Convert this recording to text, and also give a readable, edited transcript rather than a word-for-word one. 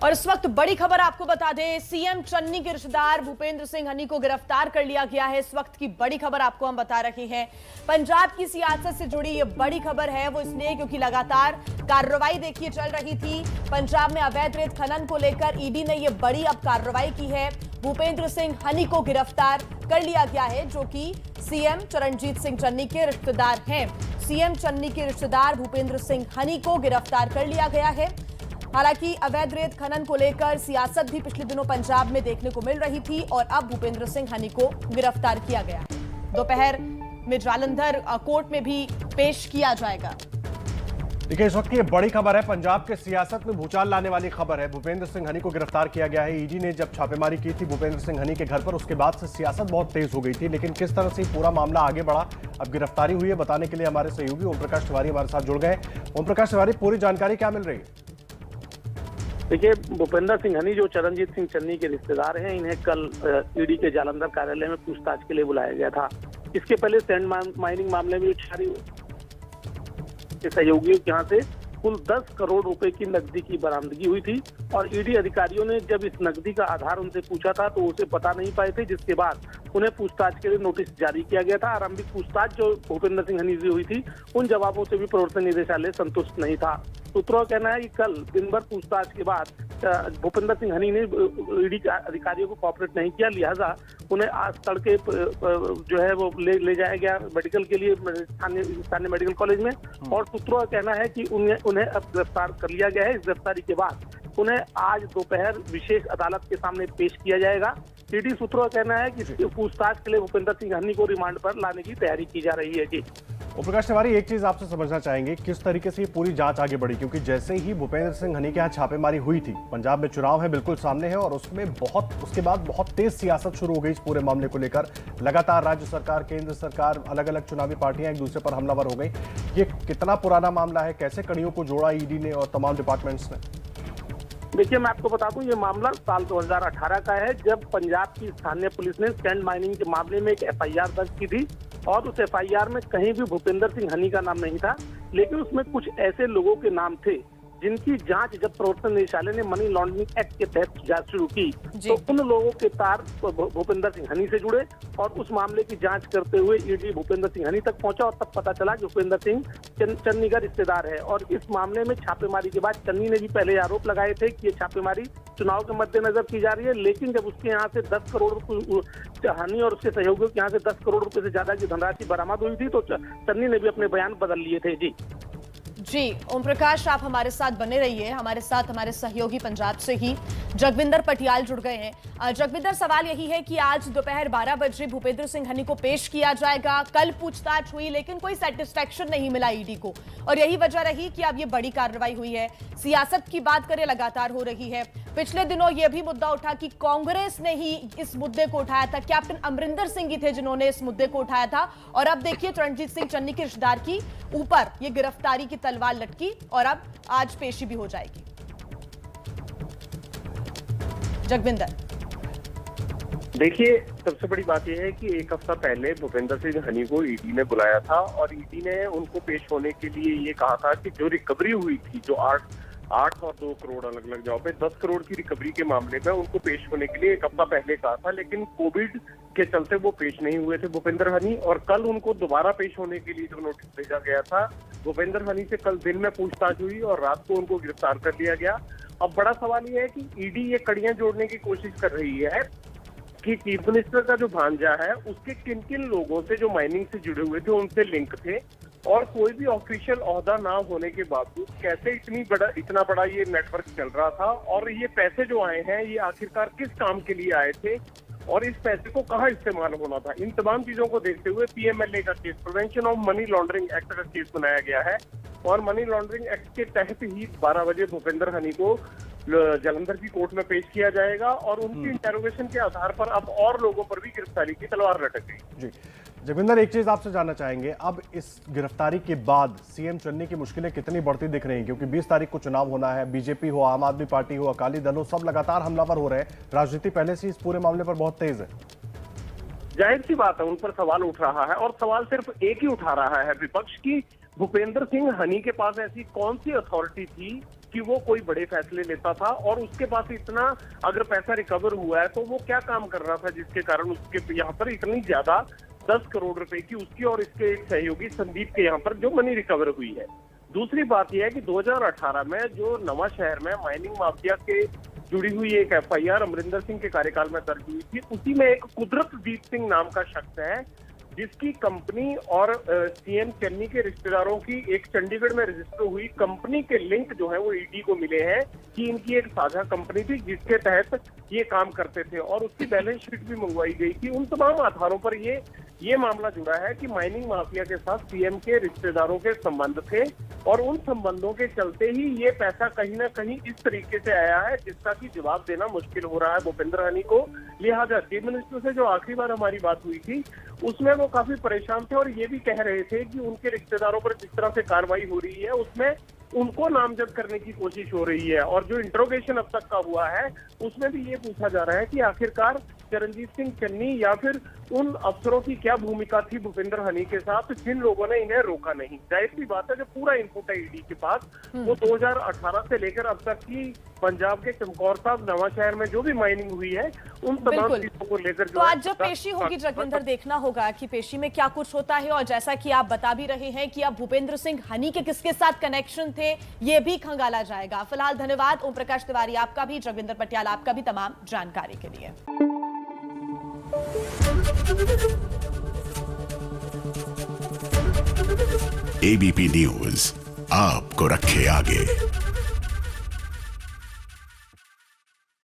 और इस वक्त बड़ी खबर आपको बता दें, सीएम चन्नी के रिश्तेदार भूपेंद्र सिंह हनी को गिरफ्तार कर लिया गया है। इस वक्त की बड़ी खबर आपको हम बता रहे हैं। पंजाब की सियासत से जुड़ी ये बड़ी खबर है, वो इसलिए क्योंकि लगातार कार्रवाई देखिए चल रही थी। पंजाब में अवैध रेत खनन को लेकर ईडी ने ये बड़ी अब कार्रवाई की है। भूपेंद्र सिंह हनी को गिरफ्तार कर लिया गया है, जो कि सीएम चरणजीत सिंह चन्नी के रिश्तेदार हैं। सीएम चन्नी के रिश्तेदार भूपेंद्र सिंह हनी को गिरफ्तार कर लिया गया है। हालांकि अवैध रेत खनन को लेकर सियासत भी पिछले दिनों पंजाब में देखने को मिल रही थी और अब भूपेंद्र सिंह हनी को गिरफ्तार किया गया। दोपहर में जालंधर कोर्ट में भी पेश किया जाएगा। देखिए, इस वक्त की बड़ी खबर है, पंजाब के सियासत में भूचाल लाने वाली खबर है। भूपेंद्र सिंह हनी को गिरफ्तार किया गया है। ईडी ने जब छापेमारी की थी भूपेंद्र सिंह हनी के घर पर, उसके बाद से सियासत बहुत तेज हो गई थी। लेकिन किस तरह से पूरा मामला आगे बढ़ा, अब गिरफ्तारी हुई है, बताने के लिए हमारे सहयोगी ओम प्रकाश तिवारी हमारे साथ जुड़ गए। ओम प्रकाश तिवारी, पूरी जानकारी क्या मिल रही है? देखिए, भूपेंद्र सिंह हनी जो चरणजीत सिंह चन्नी के रिश्तेदार हैं, इन्हें कल ईडी के जालंधर कार्यालय में पूछताछ के लिए बुलाया गया था। इसके पहले सैंड माइनिंग मामले में के सहयोगियों के यहाँ से कुल 10 करोड़ रुपए की नकदी की बरामदगी हुई थी और ईडी अधिकारियों ने जब इस नकदी का आधार उनसे पूछा था तो उसे बता नहीं पाए थे, जिसके बाद उन्हें पूछताछ के लिए नोटिस जारी किया गया था। आरंभिक पूछताछ जो भूपेंद्र सिंह हनी से हुई थी, उन जवाबों से भी प्रवर्तन निदेशालय संतुष्ट नहीं था। सूत्रों का कहना है कि कल दिन भर पूछताछ के बाद भूपेंद्र सिंह हनी ने ईडी अधिकारियों को कोऑपरेट नहीं किया, लिहाजा उन्हें आज तड़के जो है वो ले जाया गया मेडिकल के लिए स्थानीय मेडिकल कॉलेज में। और सूत्रों का कहना है कि उन्हें अब गिरफ्तार कर लिया गया है। इस गिरफ्तारी के बाद उन्हें आज दोपहर विशेष अदालत के सामने पेश किया जाएगा। ईडी सूत्रों का कहना है कि पूछताछ के लिए भूपेंद्र सिंह हनी को रिमांड पर लाने की तैयारी की जा रही है। जी ओम प्रकाश तिवारी, एक चीज आपसे समझना चाहेंगे, किस तरीके से ये पूरी जांच आगे बढ़ी? क्योंकि जैसे ही भूपेंद्र सिंह हनी के यहाँ छापेमारी हुई थी, पंजाब में चुनाव है बिल्कुल सामने है और उसके बाद बहुत तेज सियासत शुरू हो गई इस पूरे मामले को लेकर। लगातार राज्य सरकार, केंद्र सरकार, अलग अलग चुनावी पार्टियां एक दूसरे पर हमलावर हो गई। ये कितना पुराना मामला है, कैसे कड़ियों को जोड़ा ईडी ने और तमाम डिपार्टमेंट्स ने? देखिए, मैं आपको बता दूं, ये मामला साल 2018 का है, जब पंजाब की स्थानीय पुलिस ने सैंड माइनिंग के मामले में एक एफआईआर दर्ज की थी और उस एफआईआर में कहीं भी भूपेंद्र सिंह हनी का नाम नहीं था, लेकिन उसमें कुछ ऐसे लोगों के नाम थे जिनकी जांच जब प्रवर्तन निदेशालय ने मनी लॉन्ड्रिंग एक्ट के तहत जांच शुरू की तो उन लोगों के तार भूपेंद्र सिंह हनी से जुड़े और उस मामले की जांच करते हुए ईडी भूपेंद्र सिंह हनी तक पहुंचा और तब पता चला कि भूपेंद्र सिंह चन्नी का रिश्तेदार है। और इस मामले में छापेमारी के बाद चन्नी ने भी पहले आरोप लगाए थे कि ये छापेमारी चुनाव के मद्देनजर की जा रही है, लेकिन जब उसके यहाँ से 10 करोड़ हनी और उसके सहयोगियों के यहाँ से 10 करोड़ रुपए से ज्यादा की धनराशि बरामद हुई थी तो चन्नी ने भी अपने बयान बदल लिए थे। जी ओम प्रकाश, आप हमारे साथ बने रहिए। हमारे साथ हमारे सहयोगी पंजाब से ही जगविंदर पटियाल जुड़ गए हैं। जगविंदर, सवाल यही है कि आज दोपहर 12 बजे भूपेंद्र सिंह हनी को पेश किया जाएगा। कल पूछताछ हुई लेकिन कोई सेटिस्फैक्शन नहीं मिला ईडी को और यही वजह रही कि अब ये बड़ी कार्रवाई हुई है। सियासत की बात करें, लगातार हो रही है। पिछले दिनों यह भी मुद्दा उठा कि कांग्रेस ने ही इस मुद्दे को उठाया था, कैप्टन अमरिंदर सिंह ही थे जिन्होंने इस मुद्दे को उठाया था। और अब देखिए, चरणजीत सिंह चन्नी के रिश्तेदार की ऊपर ये गिरफ्तारी की तलवार लटकी और अब आज पेशी भी हो जाएगी। जगविंदर, देखिए, सबसे बड़ी बात यह है कि एक हफ्ता पहले भूपेंद्र सिंह हनी को ईडी ने बुलाया था और ईडी ने उनको पेश होने के लिए ये कहा था कि जो रिकवरी हुई थी, जो 8 और 2 करोड़ अलग अलग जगहों पे 10 करोड़ की रिकवरी के मामले में उनको पेश होने के लिए एक हफ्ता पहले कहा था, लेकिन कोविड के चलते वो पेश नहीं हुए थे भूपेंद्र हनी। और कल उनको दोबारा पेश होने के लिए जो नोटिस भेजा गया था, भूपेंद्र हनी से कल दिन में पूछताछ हुई और रात को उनको गिरफ्तार कर लिया गया। अब बड़ा सवाल ये है कि ईडी ये कड़ियां जोड़ने की कोशिश कर रही है कि चीफ मिनिस्टर का जो भांजा है उसके किन किन लोगों से जो माइनिंग से जुड़े हुए थे उनसे लिंक थे और कोई भी ऑफिशियल ओहदा ना होने के बावजूद कैसे इतना बड़ा ये नेटवर्क चल रहा था और ये पैसे जो आए हैं ये आखिरकार किस काम के लिए आए थे और इस पैसे को कहाँ इस्तेमाल होना था। इन तमाम चीजों को देखते हुए पीएमएलए का case, prevention of money laundering act का केस बनाया गया है और मनी लॉन्ड्रिंग एक्ट के तहत ही 12 बजे भूपेंद्र हनी को जालंधर की कोर्ट में पेश किया जाएगा और उनकी इंटेरोगेशन के आधार पर अब और लोगों पर भी गिरफ्तारी की तलवार लटक गई। जी जगविंदर, एक चीज आपसे जानना चाहेंगे, अब इस गिरफ्तारी के बाद सीएम चन्नी की मुश्किलें कितनी बढ़ती दिख रही हैं? क्योंकि 20 तारीख को चुनाव होना है, बीजेपी हो, आम आदमी पार्टी हो, अकाली दल हो, सब लगातार हमलावर हो रहे हैं। राजनीति पहले से इस पूरे मामले पर बहुत तेज है। जाहिर सी बात है, उन पर सवाल उठ रहा है और सवाल सिर्फ एक ही उठा रहा है विपक्ष की, भूपेंद्र सिंह हनी के पास ऐसी कौन सी अथॉरिटी थी कि वो कोई बड़े फैसले लेता था, और उसके पास इतना अगर पैसा रिकवर हुआ है तो वो क्या काम कर रहा था जिसके कारण उसके यहाँ पर इतनी ज्यादा 10 करोड़ रुपए की उसकी और इसके एक सहयोगी संदीप के यहाँ पर जो मनी रिकवर हुई है। दूसरी बात यह है कि 2018 में जो नवा शहर में माइनिंग माफिया के जुड़ी हुई एक FIR अमरिंदर सिंह के कार्यकाल में दर्ज हुई थी, उसी में एक कुदरतदीप सिंह नाम का शख्स है जिसकी कंपनी और CM चन्नी के रिश्तेदारों की एक चंडीगढ़ में रजिस्टर हुई कंपनी के लिंक जो है वो ED को मिले हैं कि इनकी एक साझा कंपनी थी जिसके तहत ये काम करते थे, और उसकी बैलेंस शीट भी मंगवाई गई थी। उन तमाम आधारों पर ये मामला जुड़ा है कि माइनिंग माफिया के साथ CM के रिश्तेदारों के संबंध थे, और उन संबंधों के चलते ही ये पैसा कहीं ना कहीं इस तरीके से आया है जिसका कि जवाब देना मुश्किल हो रहा है भूपेंद्र हनी को। लिहाजा चीफ मिनिस्टर से जो आखिरी बार हमारी बात हुई थी उसमें वो काफी परेशान थे और ये भी कह रहे थे कि उनके रिश्तेदारों पर जिस तरह से कार्रवाई हो रही है उसमें उनको नामजद करने की कोशिश हो रही है, और जो इंट्रोगेशन अब तक का हुआ है उसमें भी ये पूछा जा रहा है कि आखिरकार चरणजीत सिंह चन्नी या फिर उन अफसरों की क्या भूमिका थी भूपेंद्र हनी के साथ जिन लोगों ने इन्हें रोका नहीं। जाहिर सी बात है जो पूरा इनपुट है ED के पास वो 2018 से लेकर अब तक की पंजाब के चमकौर साहब नवा शहर में जो भी माइनिंग हुई है उन तमाम चीजों को लेकर तो आज जब पेशी होगी जगविंदर, देखना होगा कि पेशी में क्या कुछ होता है, और जैसा कि आप बता भी रहे हैं कि अब भूपेंद्र सिंह हनी के किसके साथ कनेक्शन थे ये भी खंगाला जाएगा। फिलहाल धन्यवाद ओम प्रकाश तिवारी आपका भी, जगविंदर पटियाल आपका भी तमाम जानकारी के लिए। ABP न्यूज आपको रखे आगे।